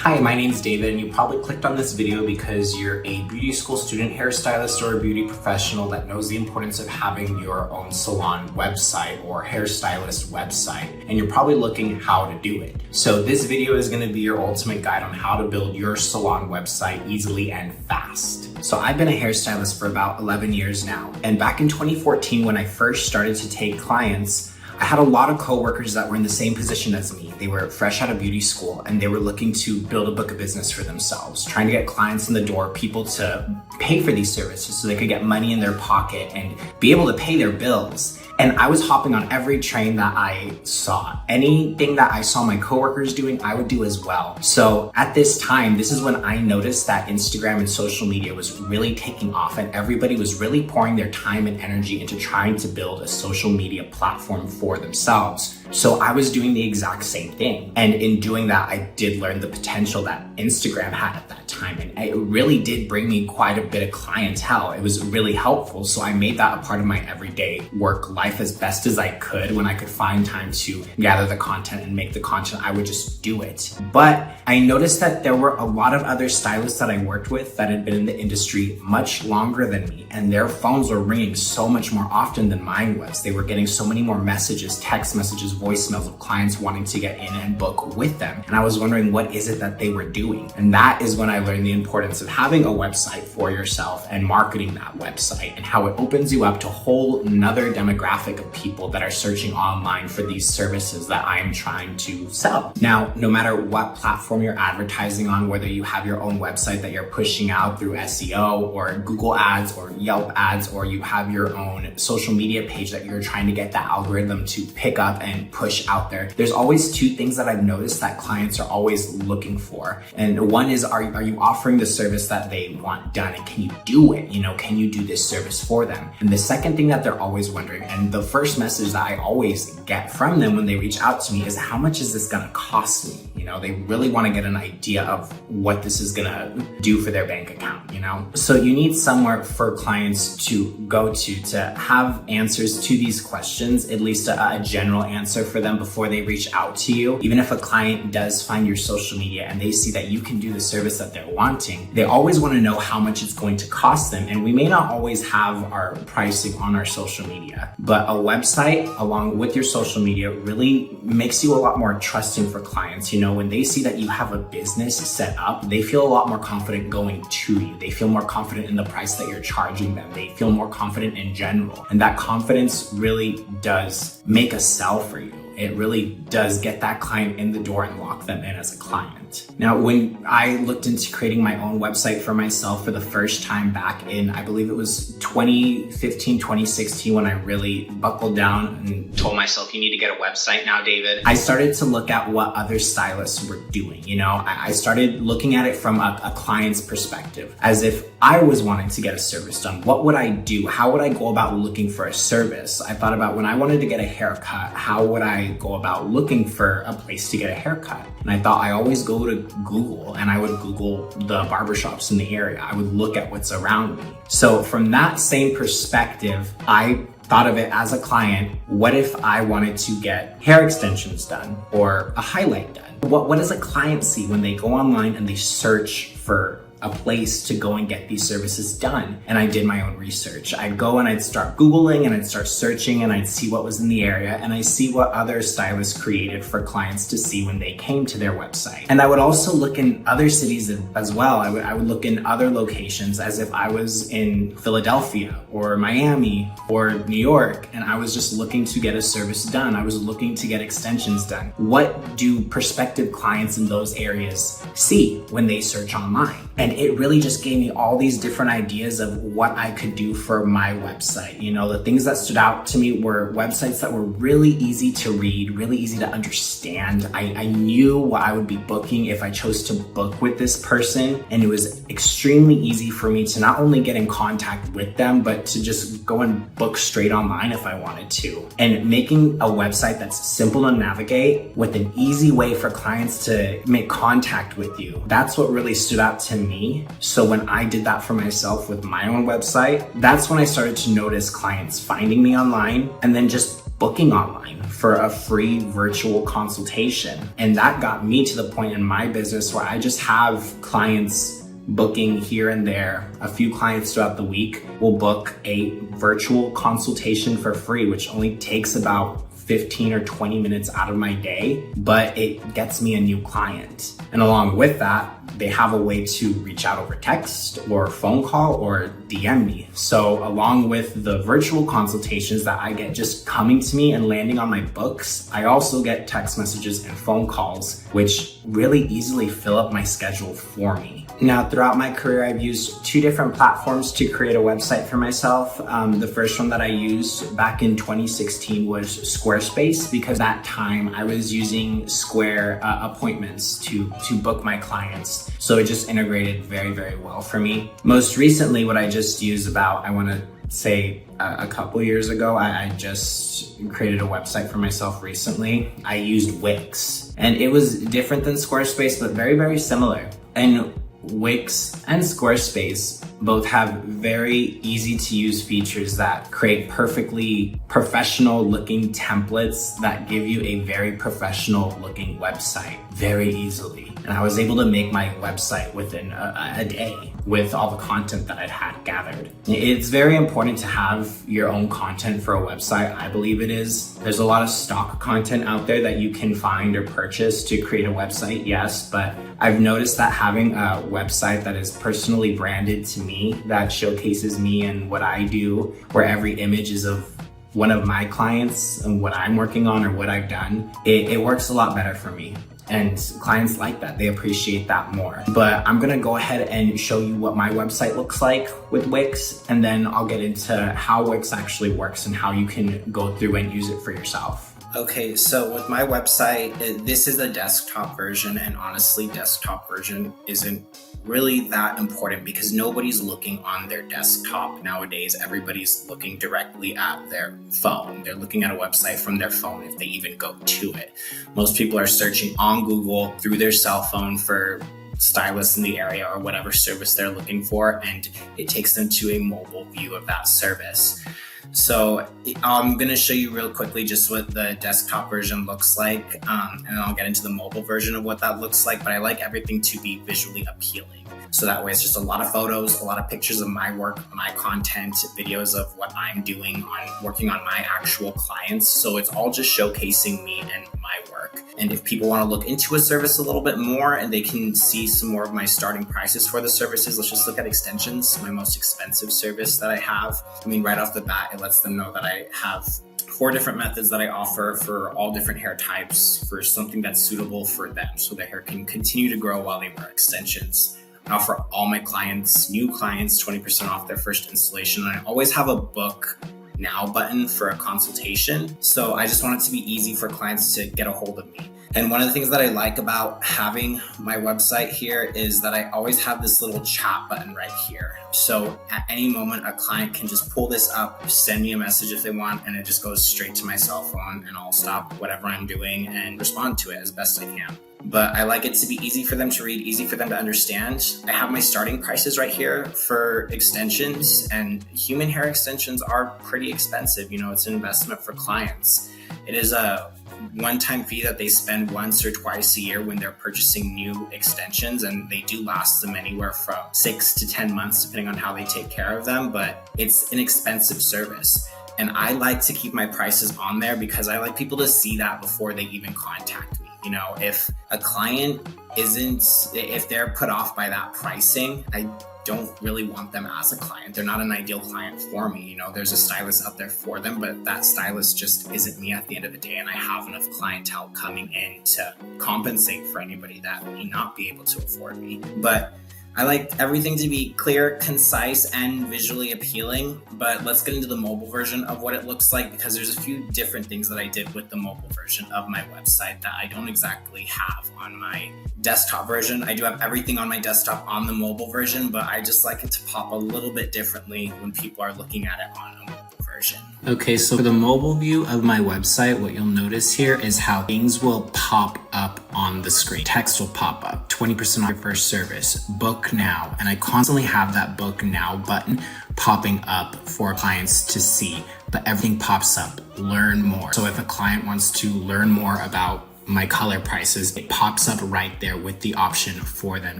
Hi, my name's David, and you probably clicked on this video because you're a beauty school student, hairstylist, or a beauty professional that knows the importance of having your own salon website or hairstylist website, and you're probably looking how to do it. So this video is going to be your ultimate guide on how to build your salon website easily and fast. So I've been a hairstylist for about 11 years now, and back in 2014 when I first started to take clients, I had a lot of coworkers that were in the same position as me. They were fresh out of beauty school and they were looking to build a book of business for themselves, trying to get clients in the door, people to pay for these services so they could get money in their pocket and be able to pay their bills. And I was hopping on every train that I saw. Anything that I saw my coworkers doing, I would do as well. So at this time, this is when I noticed that Instagram and social media was really taking off and everybody was really pouring their time and energy into trying to build a social media platform for themselves. So I was doing the exact same thing. And in doing that, I did learn the potential that Instagram had at that time. And it really did bring me quite a bit of clientele. It was really helpful. So I made that a part of my everyday work life as best as I could. When I could find time to gather the content and make the content, I would just do it. But I noticed that there were a lot of other stylists that I worked with that had been in the industry much longer than me, and their phones were ringing so much more often than mine was. They were getting so many more messages, text messages, voicemails of clients wanting to get in and book with them. And I was wondering, what is it that they were doing? And that is when I learned the importance of having a website for yourself and marketing that website, and how it opens you up to a whole nother demographic of people that are searching online for these services that I am trying to sell. Now, no matter what platform you're advertising on, whether you have your own website that you're pushing out through SEO or Google ads or Yelp ads, or you have your own social media page that you're trying to get that algorithm to pick up and push out there, there's always two things that I've noticed that clients are always looking for. And one is, are you offering the service that they want done, and can you do it? Can you do this service for them? And the second thing that they're always wondering, and the first message that I always get from them when they reach out to me, is how much is this gonna cost me? They really want to get an idea of what this is gonna do for their bank account, So you need somewhere for clients to go to have answers to these questions, at least a general answer for them before they reach out to you. Even if a client does find your social media and they see that you can do the service that they're wanting, they always want to know how much it's going to cost them. And we may not always have our pricing on our social media, but a website along with your social media really makes you a lot more trusting for clients. When they see that you have a business set up, they feel a lot more confident going to you. They feel more confident in the price that you're charging them. They feel more confident in general. And that confidence really does make a sell for you. It really does get that client in the door and lock them in as a client. Now, when I looked into creating my own website for myself for the first time back in, I believe it was 2015, 2016, when I really buckled down and told myself, you need to get a website now, David. I started to look at what other stylists were doing. I started looking at it from a client's perspective, as if I was wanting to get a service done. What would I do? How would I go about looking for a service? I thought about when I wanted to get a haircut, how would I go about looking for a place to get a haircut? And I thought I always go to Google, and I would Google the barbershops in the area. I would look at what's around me. So from that same perspective, I thought of it as a client. What if I wanted to get hair extensions done or a highlight done? What does a client see when they go online and they search for a place to go and get these services done? And I did my own research. I'd go and I'd start Googling and I'd start searching and I'd see what was in the area, and I see what other stylists created for clients to see when they came to their website. And I would also look in other cities as well. I would look in other locations as if I was in Philadelphia or Miami or New York, and I was just looking to get a service done. I was looking to get extensions done. What do prospective clients in those areas see when they search online? And it really just gave me all these different ideas of what I could do for my website. The things that stood out to me were websites that were really easy to read, really easy to understand. I knew what I would be booking if I chose to book with this person. And it was extremely easy for me to not only get in contact with them, but to just go and book straight online if I wanted to. And making a website that's simple to navigate with an easy way for clients to make contact with you, that's what really stood out to me. So when I did that for myself with my own website, that's when I started to notice clients finding me online and then just booking online for a free virtual consultation. And that got me to the point in my business where I just have clients booking here and there. A few clients throughout the week will book a virtual consultation for free, which only takes about 15 or 20 minutes out of my day, but it gets me a new client. And along with that, they have a way to reach out over text or phone call or DM me. So along with the virtual consultations that I get just coming to me and landing on my books, I also get text messages and phone calls, which really easily fill up my schedule for me. Now, throughout my career, I've used two different platforms to create a website for myself. The first one that I used back in 2016 was Squarespace, because that time I was using Square appointments to book my clients. So it just integrated very, very well for me. Most recently, what I just used I want to say a couple years ago, I just created a website for myself recently. I used Wix, and it was different than Squarespace, but very, very similar. And Wix and Squarespace both have very easy to use features that create perfectly professional looking templates that give you a very professional looking website very easily. And I was able to make my website within a day with all the content that I had gathered. It's very important to have your own content for a website. I believe it is. There's a lot of stock content out there that you can find or purchase to create a website, yes, but I've noticed that having a website that is personally branded to me, that showcases me and what I do, where every image is of one of my clients and what I'm working on or what I've done, it works a lot better for me. And clients like that, they appreciate that more. But I'm gonna go ahead and show you what my website looks like with Wix, and then I'll get into how Wix actually works and how you can go through and use it for yourself. Okay, so with my website, this is a desktop version, and honestly, desktop version isn't really that important because nobody's looking on their desktop nowadays. Everybody's looking directly at their phone. They're looking at a website from their phone if they even go to it. Most people are searching on Google through their cell phone for stylists in the area or whatever service they're looking for, and it takes them to a mobile view of that service. So I'm going to show you real quickly just what the desktop version looks like, and then I'll get into the mobile version of what that looks like. But I like everything to be visually appealing. So that way it's just a lot of photos, a lot of pictures of my work, my content, videos of what I'm doing on working on my actual clients. So it's all just showcasing me and my work. And if people want to look into a service a little bit more and they can see some more of my starting prices for the services, let's just look at extensions, my most expensive service that I have. I mean, right off the bat, it lets them know that I have 4 different methods that I offer for all different hair types for something that's suitable for them so their hair can continue to grow while they wear extensions. I offer all my clients, new clients, 20% off their first installation. And I always have a book now button for a consultation. So I just want it to be easy for clients to get a hold of me. And one of the things that I like about having my website here is that I always have this little chat button right here. So at any moment, a client can just pull this up, send me a message if they want, and it just goes straight to my cell phone, and I'll stop whatever I'm doing and respond to it as best I can. But I like it to be easy for them to read, easy for them to understand. I have my starting prices right here for extensions, and human hair extensions are pretty expensive. You know, it's an investment for clients. It is a one-time fee that they spend once or twice a year when they're purchasing new extensions, and they do last them anywhere from 6 to 10 months depending on how they take care of them, but it's an expensive service. And I like to keep my prices on there because I like people to see that before they even contact me. You know, if a client if they're put off by that pricing, I don't really want them as a client. They're not an ideal client for me. You know, there's a stylist out there for them, but that stylist just isn't me at the end of the day. And I have enough clientele coming in to compensate for anybody that may not be able to afford me. But I like everything to be clear, concise, and visually appealing, but let's get into the mobile version of what it looks like because there's a few different things that I did with the mobile version of my website that I don't exactly have on my desktop version. I do have everything on my desktop on the mobile version, but I just like it to pop a little bit differently when people are looking at it on a mobile version. version. Okay, so for the mobile view of my website, what you'll notice here is how things will pop up on the screen. Text will pop up, 20% off your first service, book now. And I constantly have that book now button popping up for clients to see, but everything pops up, learn more. So if a client wants to learn more about my color prices, it pops up right there with the option for them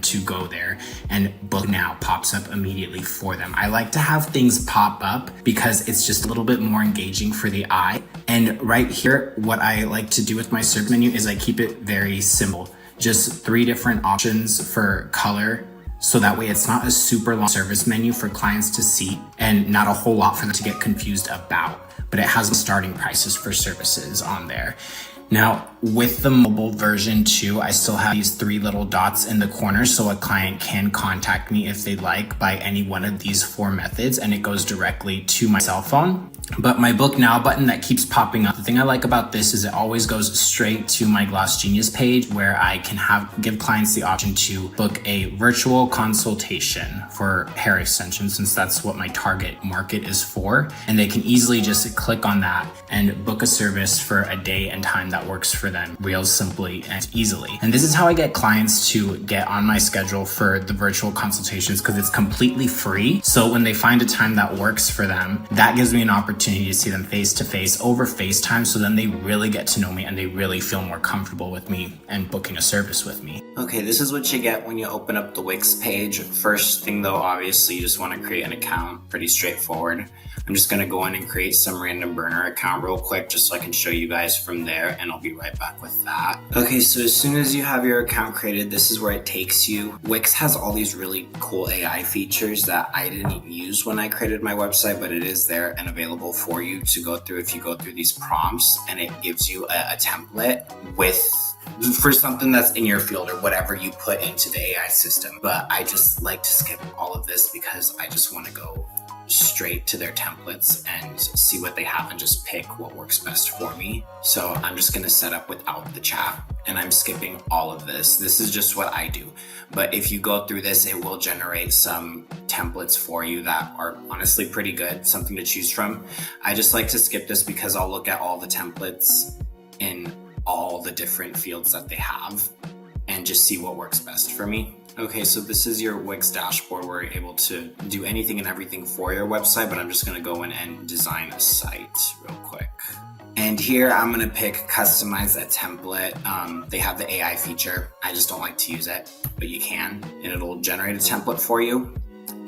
to go there, and book now pops up immediately for them. I like to have things pop up because it's just a little bit more engaging for the eye. And right here, what I like to do with my service menu is I keep it very simple. Just 3 different options for color. So that way it's not a super long service menu for clients to see and not a whole lot for them to get confused about, but it has starting prices for services on there. Now, with the mobile version too, I still have these 3 little dots in the corner so a client can contact me if they'd like by any one of these 4 methods, and it goes directly to my cell phone. But my book now button that keeps popping up, the thing I like about this is it always goes straight to my Gloss Genius page where I can give clients the option to book a virtual consultation for hair extensions, since that's what my target market is for. And they can easily just click on that and book a service for a day and time that works for them real simply and easily. And this is how I get clients to get on my schedule for the virtual consultations, because it's completely free. So when they find a time that works for them, that gives me an opportunity to see them face to face over FaceTime. So then they really get to know me and they really feel more comfortable with me and booking a service with me. Okay, this is what you get when you open up the Wix page. First thing though, obviously you just want to create an account. Pretty straightforward. I'm just going to go in and create some random burner account real quick just so I can show you guys from there, and I'll be right back with that. Okay, so as soon as you have your account created, this is where it takes you. Wix has all these really cool AI features that I didn't use when I created my website, but it is there and available for you to go through if you go through these prompts, and it gives you a template for something that's in your field or whatever you put into the AI system. But I just like to skip all of this because I just want to go straight to their templates and see what they have and just pick what works best for me. So I'm just going to set up without the chat, and I'm skipping all of this. This is just what I do. But if you go through this, it will generate some templates for you that are honestly pretty good, something to choose from. I just like to skip this because I'll look at all the templates in all the different fields that they have and just see what works best for me. Okay, so this is your Wix dashboard where you're able to do anything and everything for your website, but I'm just gonna go in and design a site real quick. And here I'm gonna pick customize a template. They have the AI feature. I just don't like to use it, but you can, and it'll generate a template for you.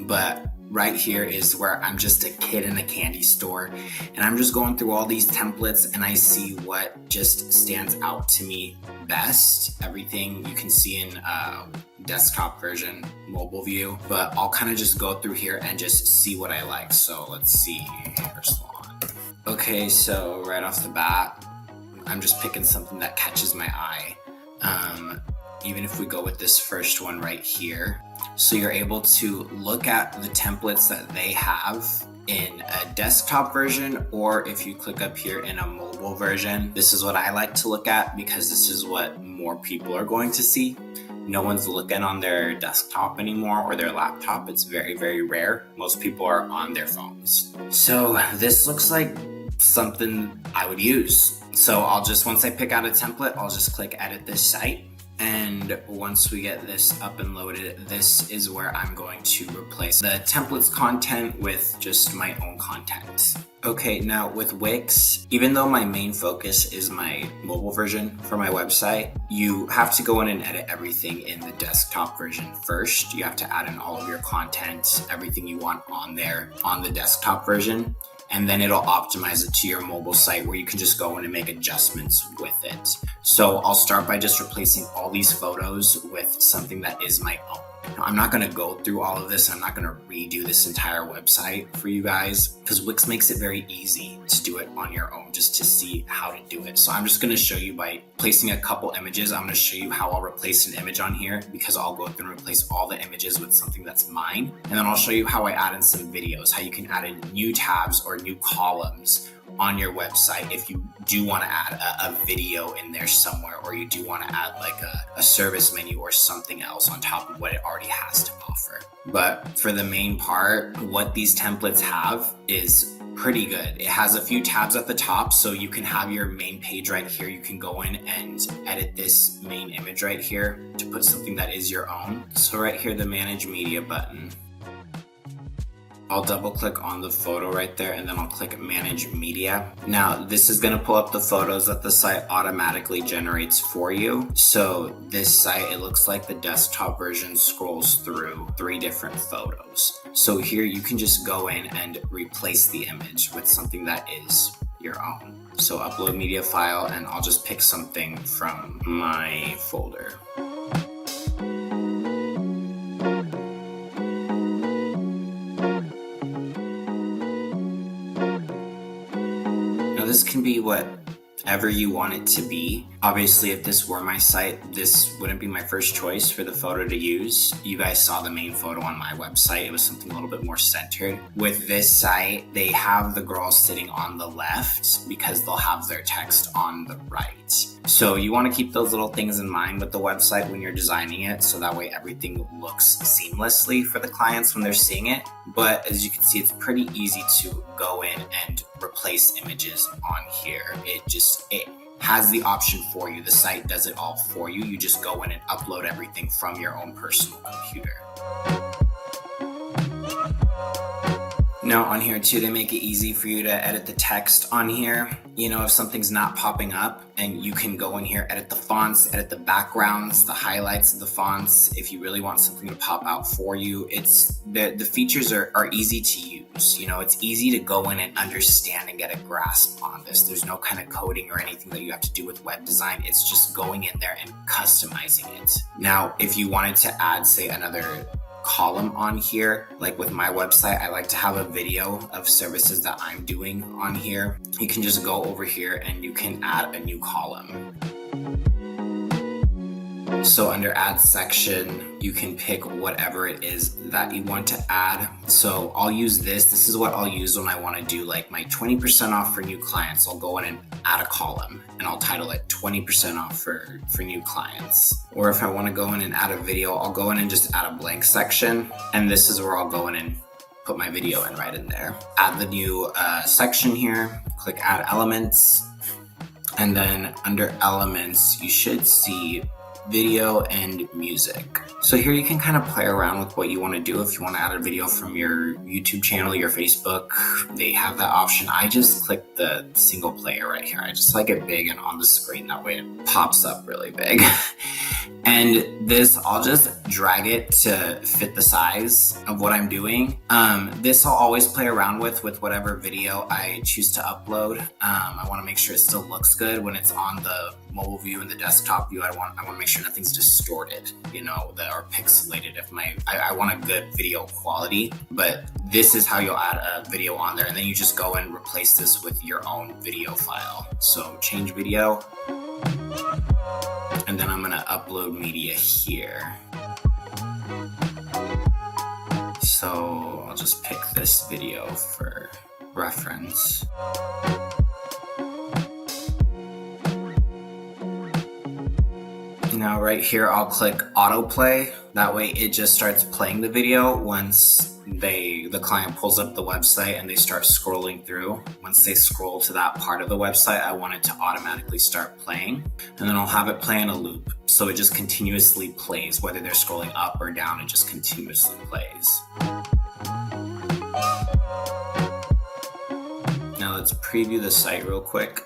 But right here is where I'm just a kid in a candy store, and I'm just going through all these templates and I see what just stands out to me best. Everything you can see in desktop version, mobile view, but I'll kind of just go through here and just see what I like. So let's see, hair salon. Okay, so right off the bat, I'm just picking something that catches my eye. Even if we go with this first one right here. So you're able to look at the templates that they have in a desktop version, or if you click up here in a mobile version. This is what I like to look at because this is what more people are going to see. No one's looking on their desktop anymore or their laptop. It's very, very rare. Most people are on their phones. So this looks like something I would use. So once I pick out a template, I'll just click edit this site. And once we get this up and loaded, this is where I'm going to replace the templates content with just my own content. Okay, now with Wix, even though my main focus is my mobile version for my website, you have to go in and edit everything in the desktop version first. You have to add in all of your content, everything you want on there on the desktop version. And then it'll optimize it to your mobile site where you can just go in and make adjustments with it. So I'll start by just replacing all these photos with something that is my own. Now, I'm not gonna go through all of this. I'm not gonna redo this entire website for you guys because Wix makes it very easy to do it on your own just to see how to do it. So I'm just gonna show you by placing a couple images. I'm gonna show you how I'll replace an image on here because I'll go through and replace all the images with something that's mine. And then I'll show you how I add in some videos, how you can add in new tabs or new columns on your website if you do want to add a video in there somewhere, or you do want to add like a service menu or something else on top of what it already has to offer. But for the main part, what these templates have is pretty good. It has a few tabs at the top, so you can have your main page right here. You can go in and edit this main image right here to put something that is your own. So right here, the Manage Media button. I'll double click on the photo right there and then I'll click Manage Media. Now this is gonna pull up the photos that the site automatically generates for you. So this site, it looks like the desktop version scrolls through 3 different photos. So here you can just go in and replace the image with something that is your own. So upload media file, and I'll just pick something from my folder. This can be whatever you want it to be. Obviously, if this were my site, this wouldn't be my first choice for the photo to use. You guys saw the main photo on my website. It was something a little bit more centered. With this site, they have the girl sitting on the left because they'll have their text on the right. So you want to keep those little things in mind with the website when you're designing it, so that way everything looks seamlessly for the clients when they're seeing it. But as you can see, it's pretty easy to go in and replace images on here. It has the option for you. The site does it all for you. You just go in and upload everything from your own personal computer. Now on here too, they make it easy for you to edit the text on here. You know, if something's not popping up, and you can go in here, edit the fonts, edit the backgrounds, the highlights of the fonts. If you really want something to pop out for you, the features are easy to use. You know, it's easy to go in and understand and get a grasp on this. There's no kind of coding or anything that you have to do with web design. It's just going in there and customizing it. Now, if you wanted to add, say, another column on here, like with my website, I like to have a video of services that I'm doing on here. You can just go over here and you can add a new column. So under add section, you can pick whatever it is that you want to add. So I'll use this is what I'll use when I want to do like my 20% off for new clients. I'll go in and add a column and I'll title it 20% off for new clients. Or if I want to go in and add a video, I'll go in and just add a blank section. And this is where I'll go in and put my video in right in there. Add the new section here, click add elements. And then under elements, you should see video and music. So here you can kind of play around with what you want to do. If you want to add a video from your YouTube channel, your Facebook, they have that option. I just click the single player right here. I just like it big and on the screen. That way it pops up really big. And this, I'll just drag it to fit the size of what I'm doing. This I'll always play around with whatever video I choose to upload. I want to make sure it still looks good when it's on the mobile view and the desktop view. I want to make sure nothing's distorted, you know, or pixelated. I want a good video quality, but this is how you'll add a video on there, and then you just go and replace this with your own video file. So change video, and then I'm gonna upload media here. So I'll just pick this video for reference. Now right here, I'll click autoplay. That way it just starts playing the video once the client pulls up the website and they start scrolling through. Once they scroll to that part of the website, I want it to automatically start playing. And then I'll have it play in a loop. So it just continuously plays, whether they're scrolling up or down, it just continuously plays. Now let's preview the site real quick.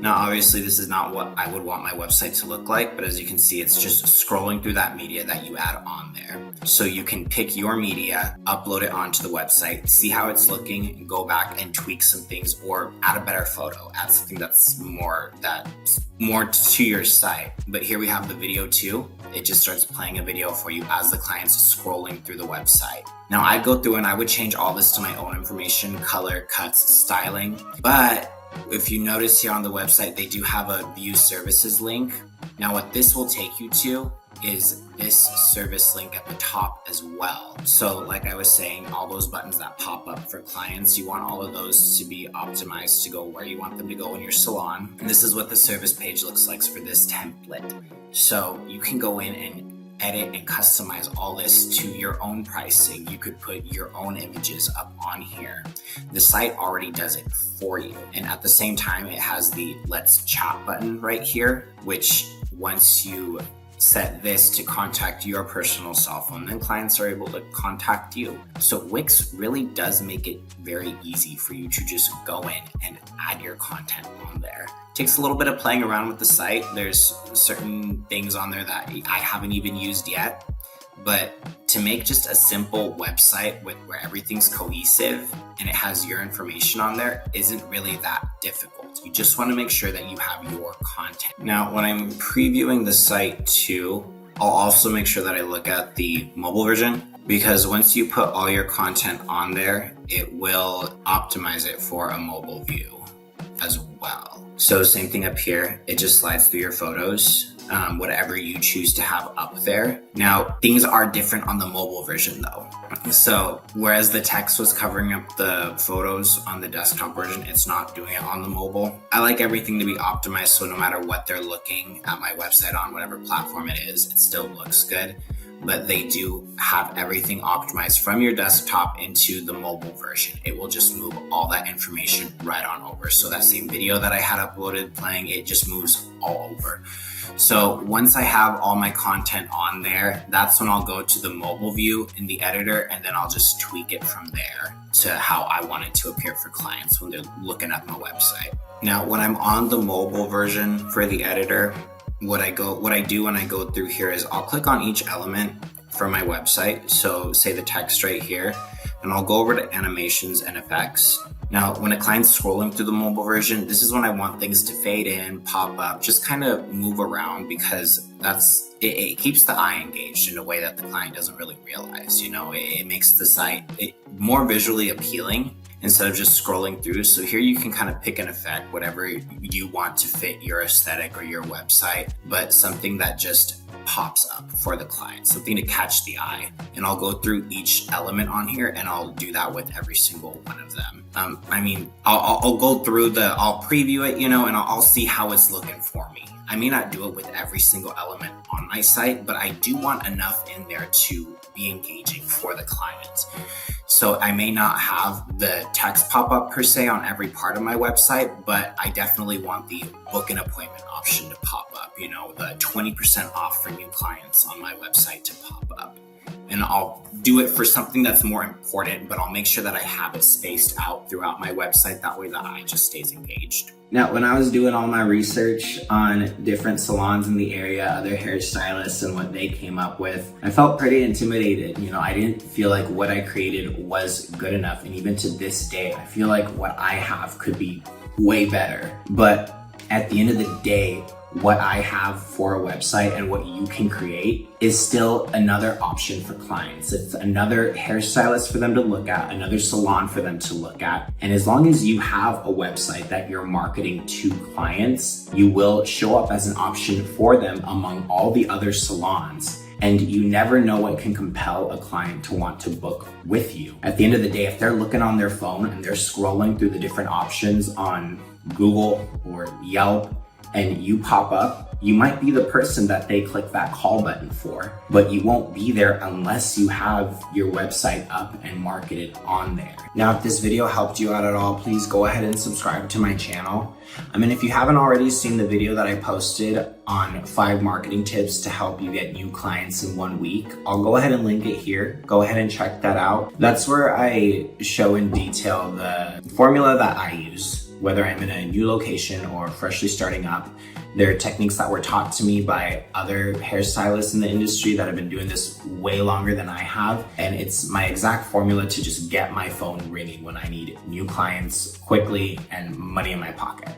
Now, obviously, this is not what I would want my website to look like, but as you can see, it's just scrolling through that media that you add on there. So you can pick your media, upload it onto the website, see how it's looking, and go back and tweak some things or add a better photo, add something that's more to your site. But here we have the video too. It just starts playing a video for you as the client's scrolling through the website. Now, I'd go through and I would change all this to my own information, color, cuts, styling, but if you notice here on the website, they do have a view services link. Now what this will take you to is this service link at the top as well. So like I was saying, all those buttons that pop up for clients, you want all of those to be optimized to go where you want them to go in your salon. And this is what the service page looks like for this template. So you can go in and edit and customize all this to your own pricing. You could put your own images up on here. The site already does it for you. And at the same time, it has the Let's Chat button right here, which once you set this to contact your personal cell phone, then clients are able to contact you. So Wix really does make it very easy for you to just go in and add your content on there. It takes a little bit of playing around with the site. There's certain things on there that I haven't even used yet, but to make just a simple website where everything's cohesive and it has your information on there isn't really that difficult. You just want to make sure that you have your content. Now, when I'm previewing the site too, I'll also make sure that I look at the mobile version, because once you put all your content on there, it will optimize it for a mobile view as well. So same thing up here, it just slides through your photos, whatever you choose to have up there. Now, things are different on the mobile version though. So whereas the text was covering up the photos on the desktop version, it's not doing it on the mobile. I like everything to be optimized, so no matter what they're looking at my website on, whatever platform it is, it still looks good. But they do have everything optimized from your desktop into the mobile version. It will just move all that information right on over. So that same video that I had uploaded playing, it just moves all over. So once I have all my content on there, that's when I'll go to the mobile view in the editor, and then I'll just tweak it from there to how I want it to appear for clients when they're looking at my website. Now, when I'm on the mobile version for the editor, what I do when I go through here is I'll click on each element for my website. So say the text right here, and I'll go over to animations and effects. Now, when a client's scrolling through the mobile version, this is when I want things to fade in, pop up, just kind of move around, because it keeps the eye engaged in a way that the client doesn't really realize. It makes the site more visually appealing instead of just scrolling through. So here you can kind of pick an effect, whatever you want to fit your aesthetic or your website, but something that just pops up for the client, something to catch the eye. And I'll go through each element on here, and I'll do that with every single one of them. I'll go through I'll preview it, and I'll see how it's looking for me. I may not do it with every single element on my site, but I do want enough in there to be engaging for the client. So I may not have the text pop up per se on every part of my website, but I definitely want the book an appointment option to pop up, the 20% off for new clients on my website to pop up. And I'll do it for something that's more important, but I'll make sure that I have it spaced out throughout my website. That way the eye just stays engaged. Now, when I was doing all my research on different salons in the area, other hairstylists and what they came up with, I felt pretty intimidated. I didn't feel like what I created was good enough. And even to this day, I feel like what I have could be way better. But at the end of the day, what I have for a website and what you can create is still another option for clients. It's another hairstylist for them to look at, another salon for them to look at. And as long as you have a website that you're marketing to clients, you will show up as an option for them among all the other salons. And you never know what can compel a client to want to book with you. At the end of the day, if they're looking on their phone and they're scrolling through the different options on Google or Yelp, and you pop up, you might be the person that they click that call button for, but you won't be there unless you have your website up and marketed on there. Now, if this video helped you out at all, please go ahead and subscribe to my channel. If you haven't already seen the video that I posted on 5 marketing tips to help you get new clients in 1 week, I'll go ahead and link it here. Go ahead and check that out. That's where I show in detail the formula that I use, whether I'm in a new location or freshly starting up. There are techniques that were taught to me by other hairstylists in the industry that have been doing this way longer than I have. And it's my exact formula to just get my phone ringing when I need new clients quickly and money in my pocket.